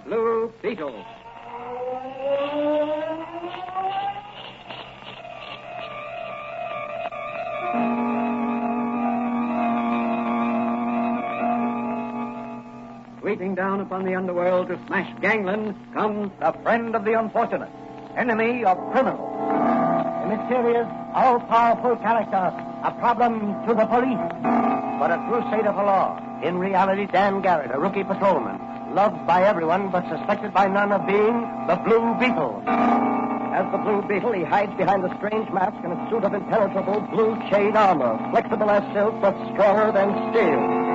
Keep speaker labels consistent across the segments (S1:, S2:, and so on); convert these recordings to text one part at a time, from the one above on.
S1: Blue Beetle. Sweeping down upon the underworld to smash gangland comes the friend of the unfortunate, enemy of criminals. A mysterious, all-powerful character, a problem to the police, but a crusader for law. In reality, Dan Garrett, a rookie patrolman, loved by everyone but suspected by none of being the Blue Beetle. As the Blue Beetle, he hides behind a strange mask and a suit of impenetrable blue chain armor, flexible as silk but stronger than steel.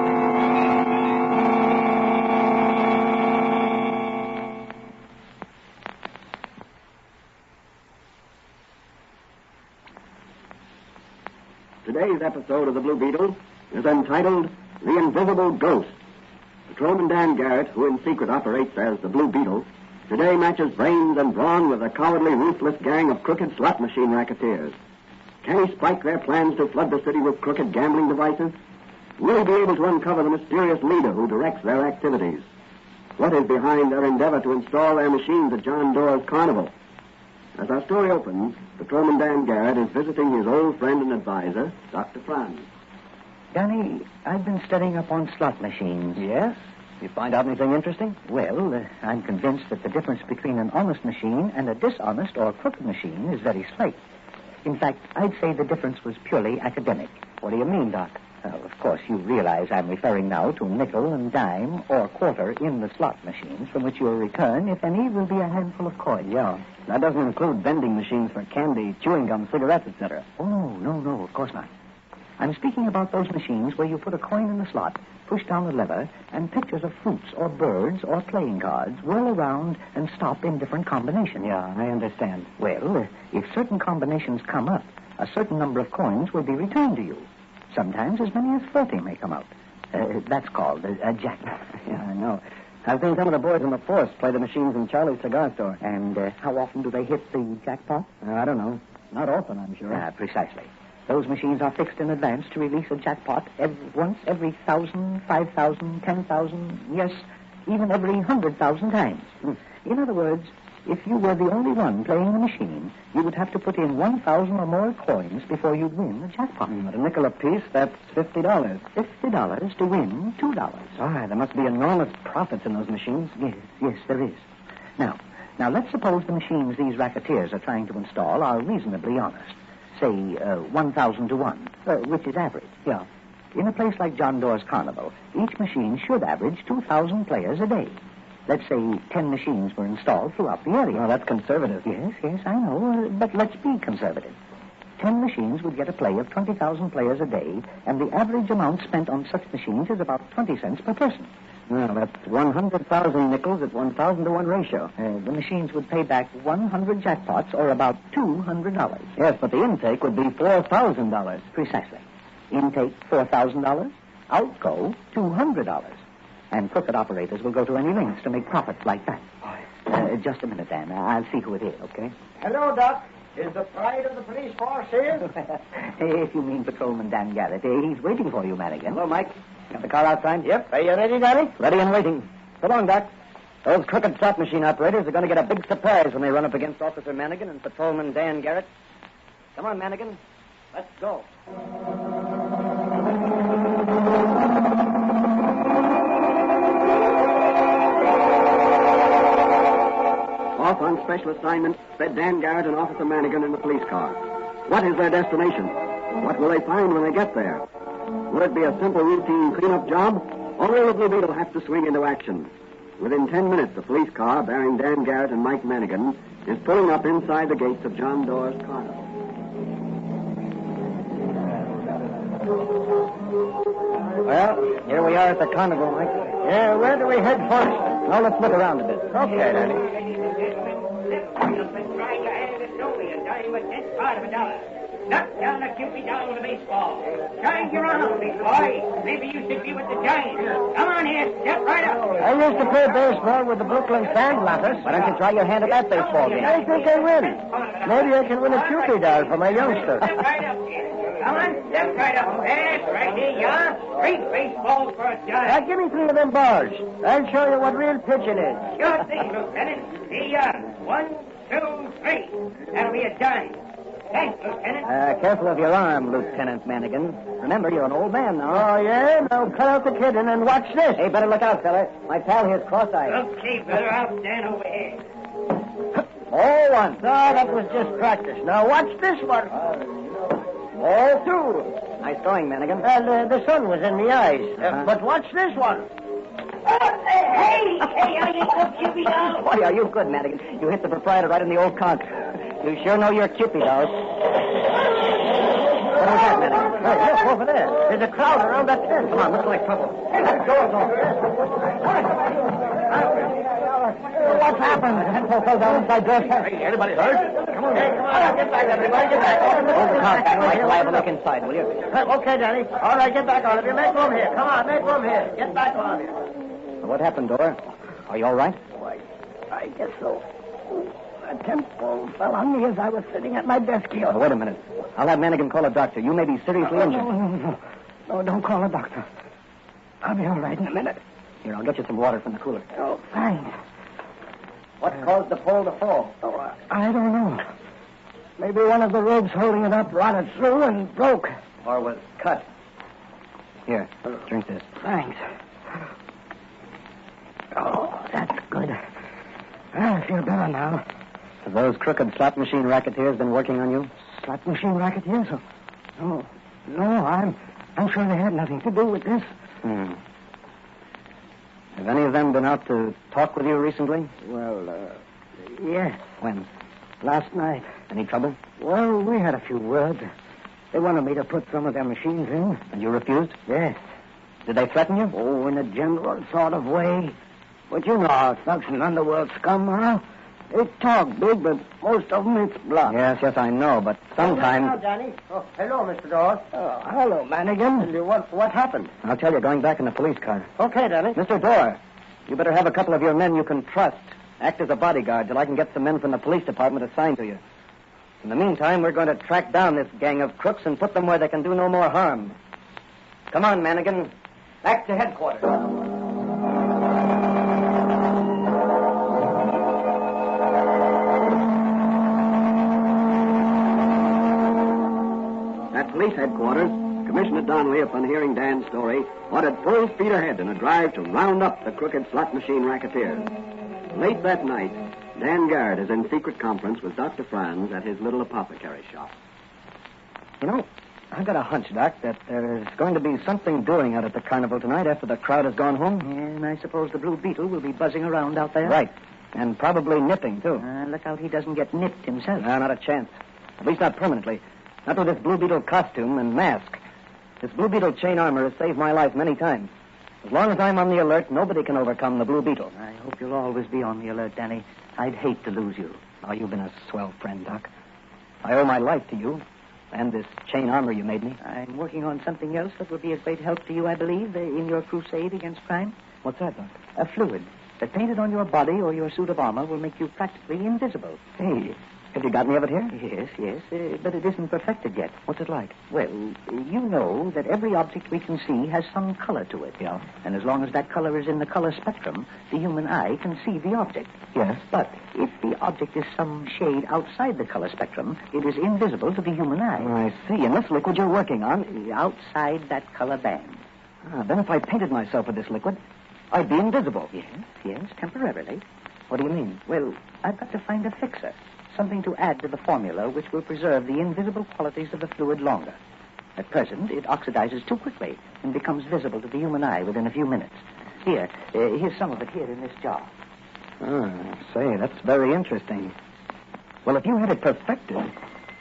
S1: Today's episode of the Blue Beetle is entitled The Invisible Ghost. Patrolman Dan Garrett, who in secret operates as the Blue Beetle, today matches brains and brawn with a cowardly, ruthless gang of crooked slot machine racketeers. Can he spike their plans to flood the city with crooked gambling devices? Will he be able to uncover the mysterious leader who directs their activities? What is behind their endeavor to install their machines at John Doerr's carnival? As our story opens, Patrolman Dan Garrett is visiting his old friend and advisor, Dr. Franz.
S2: Danny, I've been studying up on slot machines.
S1: Yes? You find out anything interesting?
S2: Well, I'm convinced that the difference between an honest machine and a dishonest or crooked machine is very slight. In fact, I'd say the difference was purely academic.
S1: What do you mean, Doc?
S2: Well, of course, you realize I'm referring now to nickel and dime or quarter in the slot machines, from which your return, if any, will be a handful of coins.
S1: Yeah. That doesn't include vending machines for candy, chewing gum, cigarettes, etc.
S2: Oh, no, of course not. I'm speaking about those machines where you put a coin in the slot, push down the lever, and pictures of fruits or birds or playing cards whirl around and stop in different combinations.
S1: Yeah, I understand.
S2: Well, if certain combinations come up, a certain number of coins will be returned to you. Sometimes as many as 30 may come out. That's called a jackpot.
S1: Yeah, I know. I've seen some of the boys in the force play the machines in Charlie's cigar store.
S2: And how often do they hit the jackpot?
S1: I don't know. Not often, I'm sure.
S2: Precisely. Those machines are fixed in advance to release a jackpot once every 1,000, 5,000, 10,000, yes, even every 100,000 times. In other words, if you were the only one playing the machine, you would have to put in 1,000 or more coins before you'd win the jackpot.
S1: At a nickel apiece, that's $50.
S2: $50 to win $2.
S1: There must be enormous profits in those machines.
S2: Yes, there is. Now, let's suppose the machines these racketeers are trying to install are reasonably honest. Say, 1,000 to 1, which is average.
S1: Yeah.
S2: In a place like John Doerr's Carnival, each machine should average 2,000 players a day. Let's say 10 machines were installed throughout the area.
S1: Oh, that's conservative.
S2: Yes, I know, but let's be conservative. 10 machines would get a play of 20,000 players a day, and the average amount spent on such machines is about 20 cents per person.
S1: Well, that's 100,000 nickels at 1,000 to 1 ratio.
S2: The machines would pay back 100 jackpots, or about $200.
S1: Yes, but the intake would be $4,000.
S2: Precisely. Intake $4,000, outgo $200. And crooked operators will go to any lengths to make profits like that. Just a minute, Dan. I'll see who it is, okay?
S3: Hello, Doc. Is the pride of the police force here?
S2: If you mean Patrolman Dan Garrett, he's waiting for you, Madigan.
S1: Hello, Mike. Got the car outside?
S3: Yep. Are you ready, Daddy?
S1: Ready and waiting. So long, Doc. Those crooked slot machine operators are going to get a big surprise when they run up against Officer Manigan and Patrolman Dan Garrett. Come on, Manigan. Let's go.
S4: Off on special assignment sped Dan Garrett and Officer Manigan in the police car. What is their destination? What will they find when they get there? Will it be a simple routine cleanup job, or will the Blue Beetle have to swing into action? Within 10 minutes, the police car bearing Dan Garrett and Mike Manigan is pulling up inside the gates of John Doerr's Carnival.
S1: Well, here we are at the carnival, Mike.
S3: Yeah, where do we head first?
S1: Now, let's look around a bit.
S3: Okay, Daddy.
S5: Knock down a Cupid down with a baseball. Giant, you're on, big boy. Maybe you should be with the Giants. Come on here, step right up.
S3: I used to play baseball with the Brooklyn Sandlotters.
S1: Why don't you try your hand at that baseball game?
S3: I think I win. Maybe I can win a Cupid doll for my youngster.
S5: Step right up here. Come on, step right up. That's right, here you are. 3 baseballs for a dime.
S3: Give me 3 of them bars. I'll show you what real pitching is.
S5: Sure thing, Lieutenant. Here you are. 1, 2, 3. That'll be a dime. Thanks, Lieutenant.
S2: Careful of your arm, Lieutenant Manigan. Remember, you're an old man now.
S3: Oh, yeah? Now cut out the kid and then watch this.
S2: Hey, better look out, fella. My pal here's cross-eyed.
S5: Okay, brother, I'll stand over here.
S2: All one.
S3: No, that was just practice. Now watch this one. All 2.
S2: Nice going, Manigan.
S3: Well, the sun was in the eyes. But watch this one.
S5: Hey, are you good, Chippy Dog?
S2: Boy, are you good, Manigan. You hit the proprietor right in the old conch. You sure know your Chippy Dog. What was that, Manigan?
S3: Hey, look, over there. There's a crowd around that tent.
S2: Come on, looks like trouble.
S3: Hey, that door's open. What's happened? The headphone fell down inside George's head.
S2: Hey, anybody hurt?
S3: Come on. Hey, come on. Get back, everybody. Get back.
S2: Hold the conch. I'll have a look inside, will you?
S3: Okay, Danny. All right, get back on it. Make room here. Come on, make room here. Get back on here.
S2: What happened, Dora? Are you all right?
S3: Why, I guess so. A tent pole fell on me as I was sitting at my desk here.
S2: Oh, wait a minute. I'll have Manigan call a doctor. You may be seriously injured.
S3: No, don't call a doctor. I'll be all right in a minute.
S2: Here, I'll get you some water from the cooler.
S3: Oh, thanks.
S2: What caused the pole to fall?
S3: Oh, I don't know. Maybe one of the ropes holding it up rotted through and broke.
S2: Or was cut. Here, drink this.
S3: Thanks. Oh, that's good. I feel better now.
S2: Have those crooked slot machine racketeers been working on you?
S3: Slot machine racketeers? Oh, no, I'm sure they had nothing to do with this.
S2: Have any of them been out to talk with you recently?
S3: Well, yes.
S2: When?
S3: Last night.
S2: Any trouble?
S3: Well, we had a few words. They wanted me to put some of their machines in.
S2: And you refused?
S3: Yes.
S2: Did they threaten you?
S3: Oh, in a general sort of way. But you know how thugs and underworld scum are. They talk big, but most of them it's bluff.
S2: Yes, I know, but sometimes...
S3: Hello, Danny. Oh, hello, Mr. Dawes. Oh, hello, Manigan. What happened?
S2: I'll tell you, going back in the police car.
S3: Okay, Danny.
S2: Mr. Dorr, you better have a couple of your men you can trust act as a bodyguard till I can get some men from the police department assigned to you. In the meantime, we're going to track down this gang of crooks and put them where they can do no more harm. Come on, Manigan. Back to headquarters.
S1: At police headquarters, Commissioner Donnelly, upon hearing Dan's story, ordered full speed ahead in a drive to round up the crooked slot machine racketeers. Late that night, Dan Garrett is in secret conference with Dr. Franz at his little apothecary shop.
S2: You know, I got a hunch, Doc, that there's going to be something doing out at the carnival tonight after the crowd has gone home.
S4: And I suppose the Blue Beetle will be buzzing around out there.
S2: Right. And probably nipping, too.
S4: Look out he doesn't get nipped himself.
S2: No, not a chance. At least not permanently. Not with this Blue Beetle costume and mask. This Blue Beetle chain armor has saved my life many times. As long as I'm on the alert, nobody can overcome the Blue Beetle.
S4: I hope you'll always be on the alert, Danny. I'd hate to lose you.
S2: Oh, you've been a swell friend, Doc. I owe my life to you and this chain armor you made me.
S4: I'm working on something else that will be a great help to you, I believe, in your crusade against crime.
S2: What's that, Doc?
S4: A fluid that painted on your body or your suit of armor will make you practically invisible.
S2: Hey, have you got any of it here?
S4: Yes, but it isn't perfected yet.
S2: What's it like?
S4: Well, you know that every object we can see has some color to it.
S2: Yeah.
S4: And as long as that color is in the color spectrum, the human eye can see the object.
S2: Yes.
S4: But if the object is some shade outside the color spectrum, it is invisible to the human eye.
S2: I see. And this liquid you're working on...
S4: Outside that color band.
S2: Then if I painted myself with this liquid, I'd be invisible.
S4: Yes, temporarily.
S2: What do you mean?
S4: Well, I've got to find a fixer. Something to add to the formula which will preserve the invisible qualities of the fluid longer. At present, it oxidizes too quickly and becomes visible to the human eye within a few minutes. Here's some of it here in this jar.
S2: Say, that's very interesting. Well, if you had it perfected,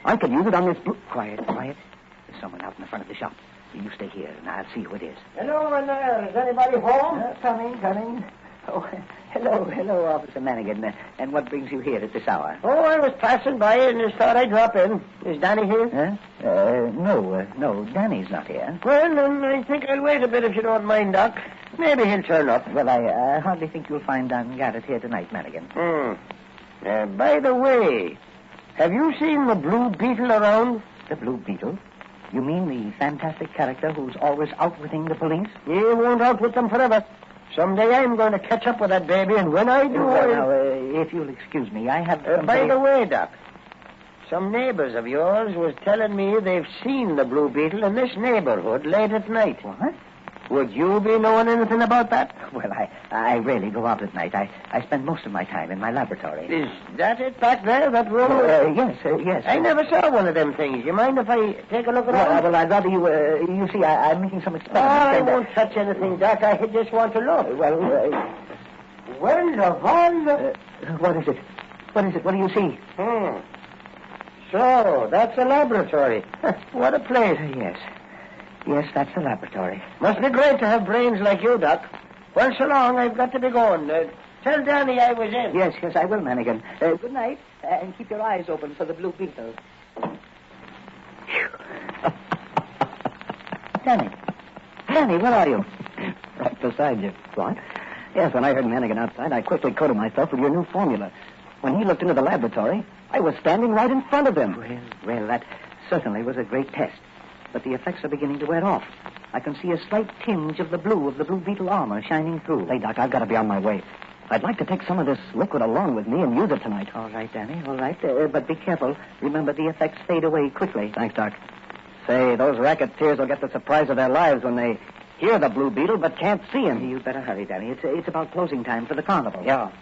S2: I could use it on this blue...
S4: Quiet. There's someone out in the front of the shop. You stay here, and I'll see who it is.
S3: Hello in there. Is anybody home?
S4: Coming. Oh, hello, Officer Manigan. And what brings you here at this hour?
S3: Oh, I was passing by and just thought I'd drop in. Is Danny here?
S4: No, Danny's not here.
S3: Well, then I think I'll wait a bit if you don't mind, Doc. Maybe he'll turn up.
S4: Well, I hardly think you'll find Don Garrett here tonight, Manigan.
S3: By the way, have you seen the Blue Beetle around?
S4: The Blue Beetle?
S2: You mean the fantastic character who's always outwitting the police?
S3: He won't outwit them forever. Someday I'm going to catch up with that baby, and when I do...
S2: Now, if you'll excuse me, I have...
S3: By the way, Doc, some neighbors of yours was telling me they've seen the Blue Beetle in this neighborhood late at night.
S2: What?
S3: Would you be knowing anything about that?
S2: Well, I rarely go out at night. I spend most of my time in my laboratory.
S3: Is that it back there, that room?
S2: Yes.
S3: I never saw one of them things. You mind if I take a look at it?
S2: Well, I'd rather you... you see, I'm making some experiments.
S3: I won't touch anything, Doc. I just want to look. Well, Lavon...
S2: what is it? What is it? What do you see?
S3: So, that's a laboratory. What a place.
S2: Yes, that's the laboratory.
S3: Must be great to have brains like you, Doc. Well, so long. I've got to be going. Tell Danny I was in.
S2: Yes, I will, Manigan. Good night, and keep your eyes open for the Blue Beetle. Danny, where are you?
S1: Right beside you.
S2: What?
S1: Yes, when I heard Manigan outside, I quickly coated myself with your new formula. When he looked into the laboratory, I was standing right in front of him.
S2: Well, that certainly was a great test. But the effects are beginning to wear off. I can see a slight tinge of the Blue Beetle armor shining through.
S1: Hey, Doc, I've got to be on my way. I'd like to take some of this liquid along with me and use it tonight.
S2: All right, Danny, all right. But be careful. Remember, the effects fade away quickly.
S1: Thanks, Doc. Say, those racketeers will get the surprise of their lives when they hear the Blue Beetle but can't see him.
S2: You'd better hurry, Danny. It's about closing time for the carnival.
S1: Yeah.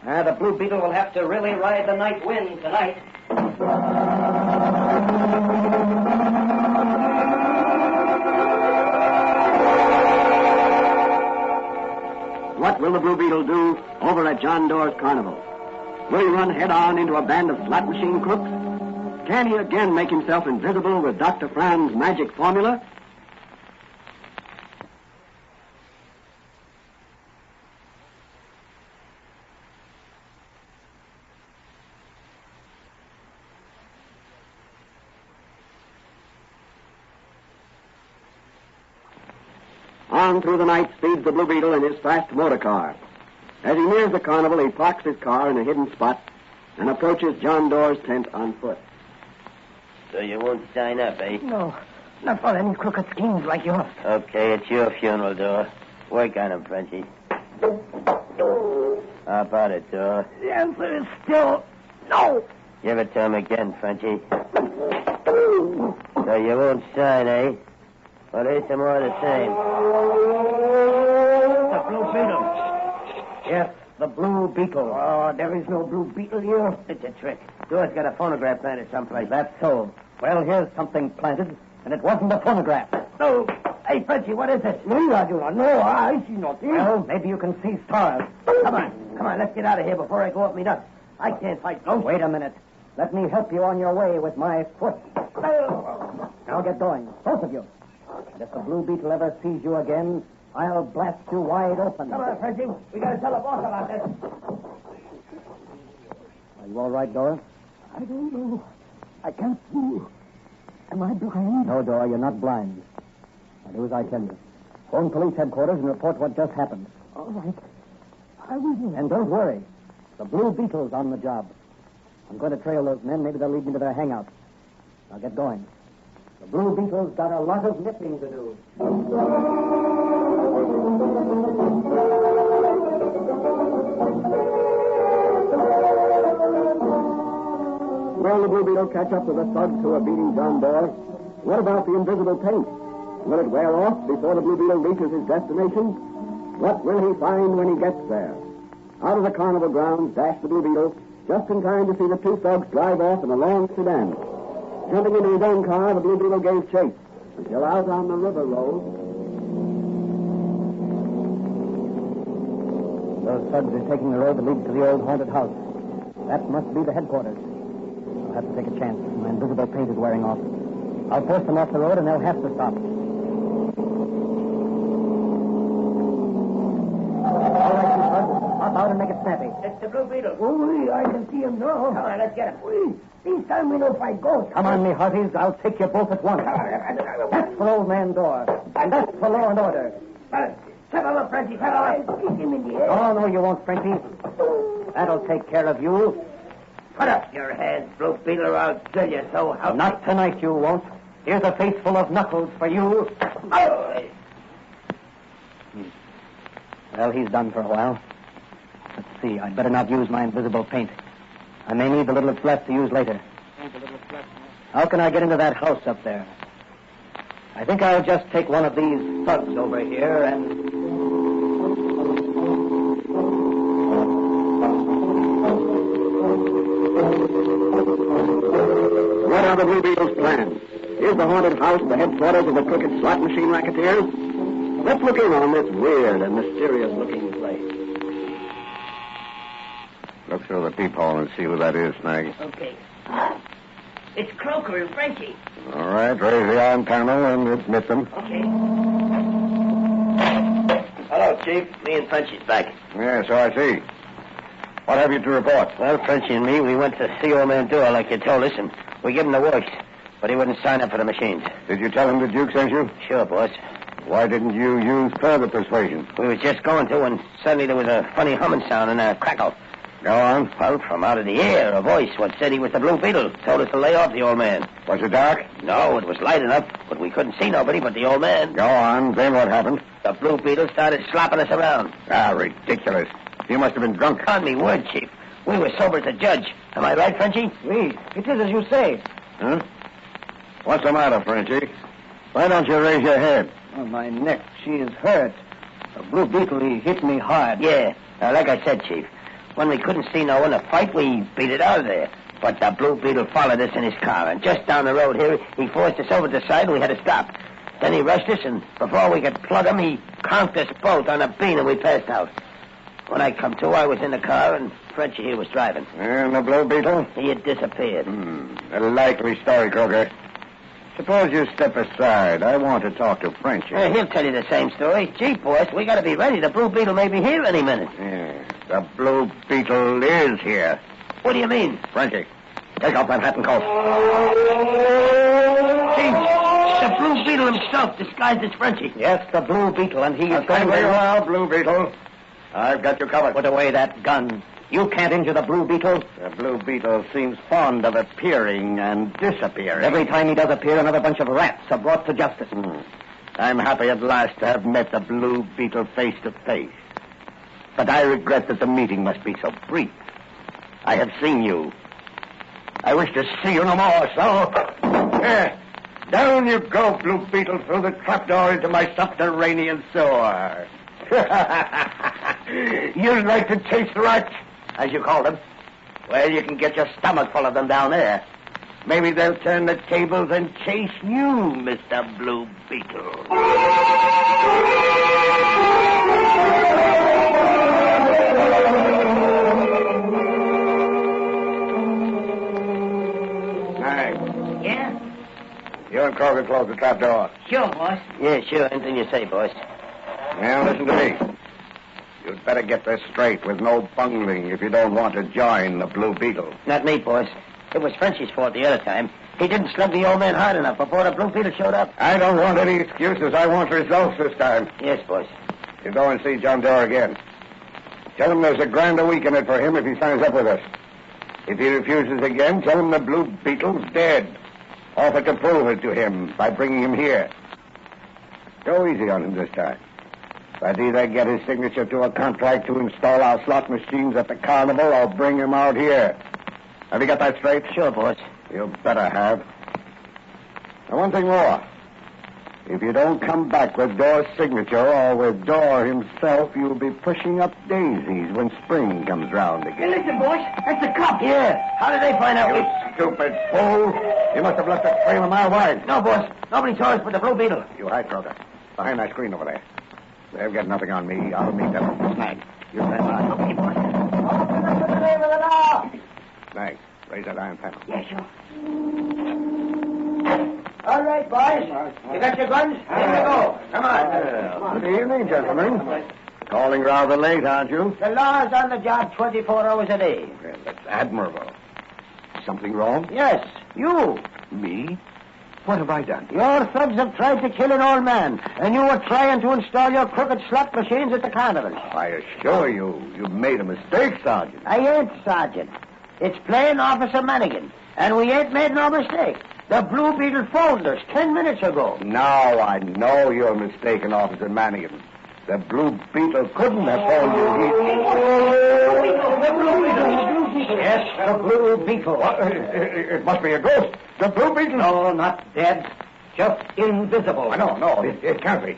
S4: The Blue Beetle will have to really ride the night wind tonight. What will the Blue Beetle do over at John Doerr's carnival? Will he run head-on into a band of slot machine crooks? Can he again make himself invisible with Dr. Fran's magic formula? On through the night speeds the Blue Beetle in his fast motor car. As he nears the carnival, he parks his car in a hidden spot and approaches John Doerr's tent on foot.
S3: So you won't sign up, eh?
S2: No, not for any crooked schemes like yours.
S3: Okay, it's your funeral, Doerr. Work on him, Frenchie. How about it, Doerr?
S2: The answer is still no.
S3: Give it to him again, Frenchie. So you won't sign, eh? Well, here's some more of the same.
S2: The Blue Beetle.
S1: Yes, the Blue Beetle.
S2: Oh, there is no Blue Beetle here.
S3: It's a trick. Doerr's got a phonograph planted someplace.
S1: That's so. Well, here's something planted, and it wasn't a phonograph.
S2: No. Hey, Frenchie, what is it?
S3: No, I do not know. I see nothing.
S1: Well, maybe you can see stars.
S3: Come on, let's get out of here before I go up me nuts. I can't fight ghosts.
S1: Wait a minute. Let me help you on your way with my foot. Now get going, both of you. And if the Blue Beetle ever sees you again, I'll blast you wide open.
S3: Come on, Frenchie. We got to tell the boss about this.
S1: Are you all right, Dora?
S2: I don't know. I can't see. Am I blind?
S1: No, Dora, you're not blind. Now do as I tell you. Phone police headquarters and report what just happened.
S2: All right. I will.
S1: And don't worry. The Blue Beetle's on the job. I'm going to trail those men. Maybe they'll lead me to their hangout. Now get going. The Blue Beetle's got a lot of nipping to do. Will the Blue Beetle catch up with the thugs who are beating John Doerr? What about the invisible paint? Will it wear off before the Blue Beetle reaches his destination? What will he find when he gets there? Out of the carnival grounds dashed the Blue Beetle, just in time to see the two thugs drive off in a long sedan. Jumping into his own car, the Blue Beetle gave chase until out on the river road. Those thugs are taking the road that leads to the old haunted house. That must be the headquarters. I'll have to take a chance. My invisible paint is wearing off. I'll force them off the road, and they'll have to stop. All right, you thugs. Hop out and make it snappy.
S3: It's the Blue Beetle.
S2: Oh, I can see him now.
S3: Come on, let's get him.
S2: This time we don't fight ghosts.
S1: Come on, me hearties. I'll take you both at once. That's for Old Man Doerr. And that's for law and order.
S3: Step him up, Frenchie. Step him up.
S2: Kick him in the head.
S1: Oh, no, you won't, Frankie. That'll take care of you.
S3: Put up your hands, Blue Beetle, or I'll kill you so how...
S1: Not tonight, you won't.
S2: Here's a faceful of knuckles for you.
S5: Oh.
S2: Well, he's done for a while. Let's see, I'd better not use my invisible paint. I may need the little that's left to use later. How can I get into that house up there? I think I'll just take one of these thugs over here and...
S1: What are the Blue Beetle's plans? Is the haunted house the headquarters of the crooked slot machine racketeers? Let's look in on this weird and mysterious-looking place.
S4: Look through the peephole and see who that is, Snag.
S5: Okay. It's Croker and Frenchie.
S4: All right, raise the iron panel and admit them.
S5: Okay. Hello, Chief. Me and Frenchie's back.
S4: Yeah, so I see. What have you to report?
S3: Well, Frenchie and me, we went to see old man Doyle like you told us, and we gave him the works, but he wouldn't sign up for the machines.
S4: Did you tell him the Duke sent you?
S3: Sure, boss.
S4: Why didn't you use further persuasion?
S3: We was just going to, and suddenly there was a funny humming sound and a crackle.
S4: Go on.
S3: Well, from out of the air, a voice what said he was the Blue Beetle told us to lay off the old man.
S4: Was it dark?
S3: No, it was light enough, but we couldn't see nobody but the old man.
S4: Go on. Then what happened?
S3: The Blue Beetle started slapping us around.
S4: Ah, ridiculous. You must have been drunk.
S3: On me word, Chief. We were sober as a judge. Am I right, Frenchie?
S2: Oui, it is as you say.
S4: Huh? What's the matter, Frenchie? Why don't you raise your head?
S2: Oh, my neck, she is hurt. The Blue Beetle, he hit me hard.
S3: Yeah, like I said, Chief. When we couldn't see no one to fight, we beat it out of there. But the Blue Beetle followed us in his car, and just down the road here, he forced us over to the side, and we had to stop. Then he rushed us, and before we could plug him, he conked us both on a bean, and we passed out. When I come to, I was in the car, and Frenchie here was driving.
S4: And the Blue Beetle?
S3: He had disappeared.
S4: A likely story, Croker. Suppose you step aside. I want to talk to Frenchie.
S3: He'll tell you the same story. Gee, boss, we got to be ready. The Blue Beetle may be here any minute.
S4: Yeah, the Blue Beetle is here.
S3: What do you mean?
S4: Frenchie, take off that hat and coat.
S3: Gee, the Blue Beetle himself disguised as Frenchie.
S2: Yes, the Blue Beetle, and he is
S4: Stay where you are, Blue Beetle. I've got you covered.
S2: Put away that gun. You can't injure the Blue Beetle.
S4: The Blue Beetle seems fond of appearing and disappearing.
S2: Every time he does appear, another bunch of rats are brought to justice.
S4: I'm happy at last to have met the Blue Beetle face to face. But I regret that the meeting must be so brief. I have seen you. I wish to see you no more, so... Down you go, Blue Beetle, through the trapdoor into my subterranean sewer. You'd like to taste rats, as you call them? Well, you can get your stomach full of them down there. Maybe they'll turn the tables and chase you, Mr. Blue Beetle. Hey.
S5: Yeah?
S4: You and Croker close the trapdoor.
S5: Sure, boss.
S3: Yeah, sure. Anything you say, boss.
S4: Now, listen to me. You'd better get this straight with no bungling if you don't want to join the Blue Beetle.
S3: Not me, boss. It was Frenchie's fault the other time. He didn't slug the old man hard enough before the Blue Beetle showed up.
S4: I don't want any excuses. I want results this time.
S3: Yes, boss.
S4: You go and see John Doe again. Tell him there's $1,000 a week in it for him if he signs up with us. If he refuses again, tell him the Blue Beetle's dead. Offer to prove it to him by bringing him here. Go easy on him this time. But either get his signature to a contract to install our slot machines at the carnival or bring him out here. Have you got that straight?
S3: Sure, boss.
S4: You better have. Now, one thing more. If you don't come back with Dore's signature or with Dore himself, you'll be pushing up daisies when spring comes round
S5: Hey,
S4: again.
S5: listen, boss. That's the cop.
S3: Yeah. How did they find out?
S4: You stupid fool. You must have left a trail a mile wide.
S3: No, boss. Nobody saw us but the Blue Beetle.
S4: You hide, Croker. Behind that screen over there. They've got nothing on me. I'll meet them. Snag, you stand by.
S5: Okay, boss.
S3: Open up the name of the law.
S4: Snag, raise that iron panel.
S5: Yeah, sure.
S3: All right, boys. You got your guns? Here we go. Come on.
S4: Good evening, gentlemen. Calling rather late, aren't you?
S3: The law's on the job 24 hours a day.
S4: Well, that's admirable. Something wrong?
S3: Yes, you.
S4: Me? What have I done?
S3: Your thugs have tried to kill an old man, and you were trying to install your crooked slot machines at the carnival.
S4: I assure you, you've made a mistake, Sergeant.
S3: I ain't, Sergeant. It's plain Officer Manigan, and we ain't made no mistake. The Blue Beetle phoned us 10 minutes ago.
S6: Now I know you're mistaken, Officer Mannigan. The Blue Beetle couldn't have phoned you.
S3: The Blue Beetle. Yes, the Blue Beetle.
S6: It must be a ghost. The Blue Beetle.
S3: No, not dead. Just invisible.
S6: No, it can't be.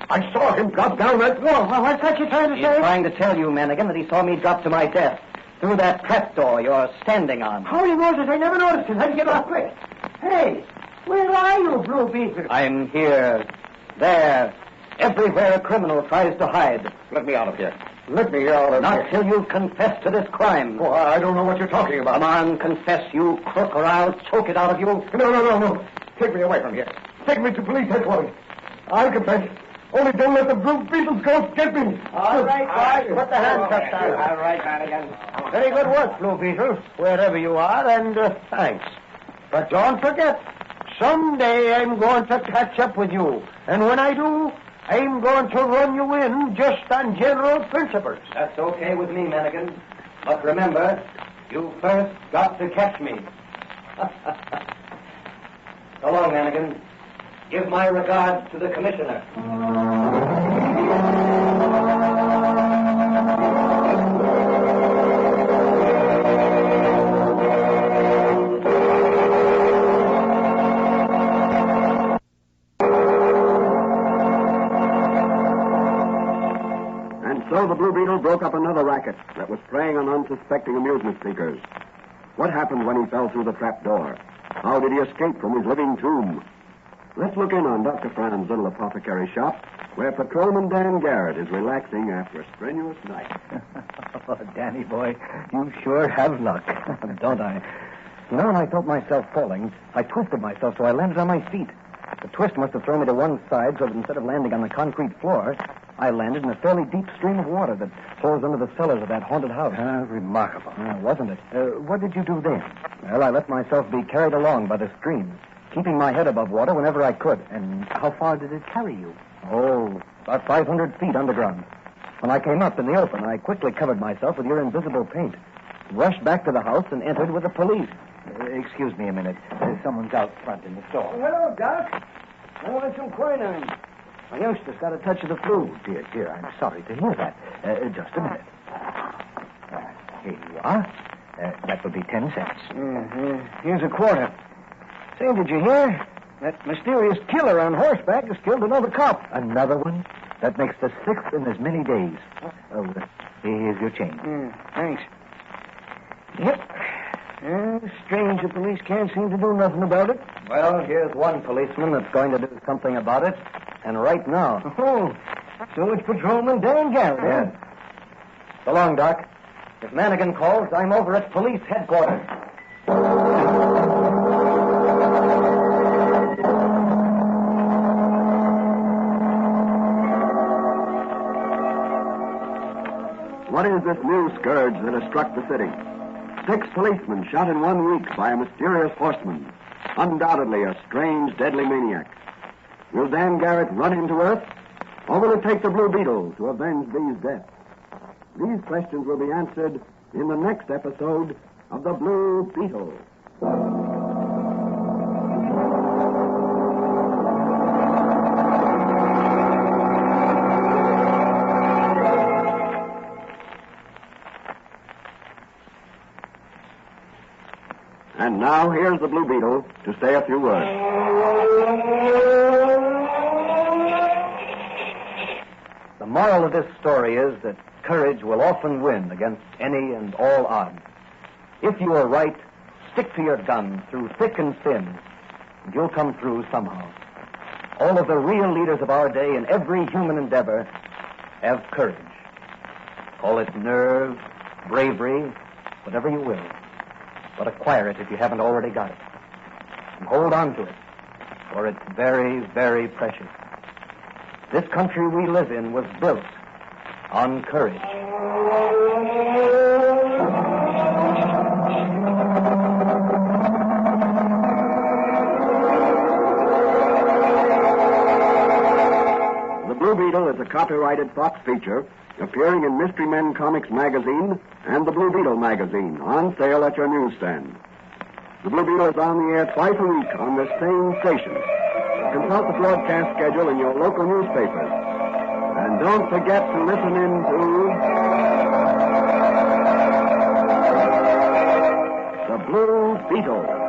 S6: I saw him drop down that wall.
S2: Well, what's that you're trying to say?
S3: He's trying to tell you, Mannigan, that he saw me drop to my death through that trapdoor you're standing on.
S2: Holy Moses, I never noticed it. Let's get off quick. Hey, where are you, Blue Beetle?
S3: I'm here, there, everywhere a criminal tries to hide.
S6: Let me out of here. Let me out of
S3: Not
S6: here.
S3: till you confess to this crime.
S6: Oh, I don't know what you're talking about.
S3: Come on, confess, you crook, or I'll choke it out of you.
S6: No. Take me away from here. Take me to police headquarters. I'll confess. Only don't let the Blue Beetle's ghost get me.
S3: All right, boys, put the handcuffs on.
S5: All right, Mannigan.
S3: Very good work, Blue Beetle, wherever you are, and thanks. But don't forget, someday I'm going to catch up with you. And when I do, I'm going to run you in just on general principles. That's okay with me, Mannigan. But remember, you first got to catch me. So long, Mannigan. Give my regards to the commissioner.
S1: And so the Blue Beetle broke up another racket that was preying on unsuspecting amusement seekers. What happened when he fell through the trap door? How did he escape from his living tomb? Let's look in on Dr. Fran's little apothecary shop, where Patrolman Dan Garrett is relaxing after a strenuous night.
S2: Oh, Danny boy, you sure have luck, don't I? You know, when I felt myself falling, I twisted myself so I landed on my feet. The twist must have thrown me to one side so that instead of landing on the concrete floor, I landed in a fairly deep stream of water that flows under the cellars of that haunted house.
S6: Remarkable.
S2: Wasn't it? What did you do then? Well, I let myself be carried along by the stream, keeping my head above water whenever I could. And how far did it carry you? Oh, about 500 feet underground. When I came up in the open, I quickly covered myself with your invisible paint, rushed back to the house, and entered with the police. Excuse me a minute. Someone's out front in the store.
S3: Hello, Doc. I want some quinine. My youngster's got a touch of the flu.
S2: Dear, I'm sorry to hear that. Just a minute. Here you are. That will be 10 cents.
S3: Here's a quarter. Say, did you hear? That mysterious killer on horseback has killed another cop.
S2: Another one? That makes the 6th in as many days. Oh, here's your change.
S3: Thanks. Yep. Strange the police can't seem to do nothing about it.
S2: Well, here's one policeman that's going to do something about it, and right now.
S3: Oh, so it's Patrolman Dan Garrett,
S2: Yes. So long, Doc. If Mannigan calls, I'm over at police headquarters.
S1: What is this new scourge that has struck the city? 6 policemen shot in 1 week by a mysterious horseman. Undoubtedly a strange, deadly maniac. Will Dan Garrett run him to earth? Or will it take the Blue Beetle to avenge these deaths? These questions will be answered in the next episode of The Blue Beetle. And now, here's the Blue Beetle to say a few words.
S2: The moral of this story is that courage will often win against any and all odds. If you are right, stick to your gun through thick and thin, and you'll come through somehow. All of the real leaders of our day in every human endeavor have courage. Call it nerve, bravery, whatever you will. But acquire it if you haven't already got it. And hold on to it, for it's very, very precious. This country we live in was built on courage.
S1: The Blue Beetle is a copyrighted Fox feature appearing in Mystery Men Comics magazine and the Blue Beetle magazine, on sale at your newsstand. The Blue Beetle is on the air twice a week on this same station. Consult the broadcast schedule in your local newspapers. And don't forget to listen in to The Blue Beetle.